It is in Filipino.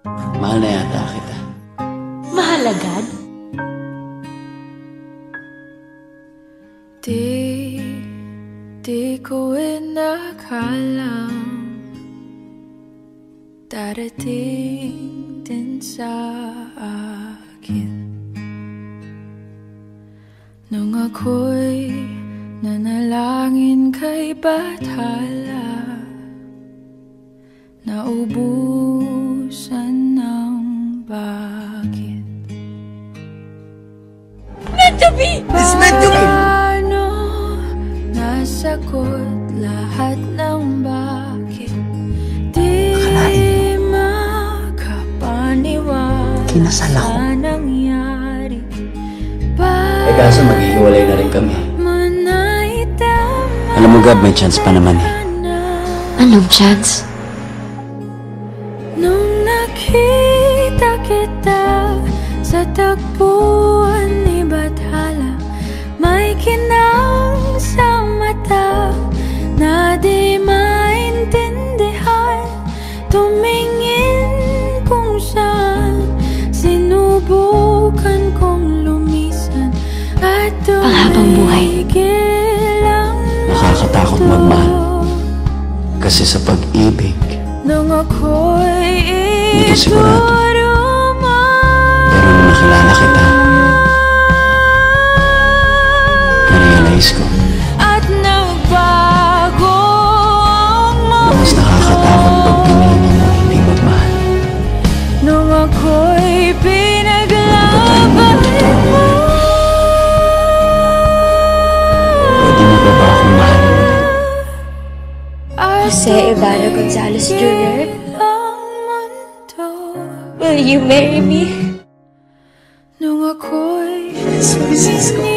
Mahal na yata kita. Mahal agad? Di ko inakalang darating din sa akin nung ako'y nanalangin kay Bathala, naubusan ng bakit. Meant to be! It's meant to be! Paano nasagot lahat ng bakit? Di makapaniwala Kinasal ako. sa nangyari. Kaso maghihiwalay na rin kami. Alam mo, Gab, may chance pa naman eh. Anong chance? Nung nakita kita sa tagpuan ni Bathala, may kinang sa mata na di maintindihan. Tumingin kung saan, sinubukan kong lumisan at Panghabang buhay. Nakakatakot magmahal. Kasi sa pag-ibig, nung ako'y hindi ka sigurado. Pero nung nakilala kita, na-realize ko at nagbago na mas nakakatakot pag pinili mo hindi magmahal. nung ako'y pinaglaban mo. Pwede mo ba akong mahalin ulit? Jose Ivano Gonzalez Jr., will you marry me? Nung ako'y Sorry, sis ko.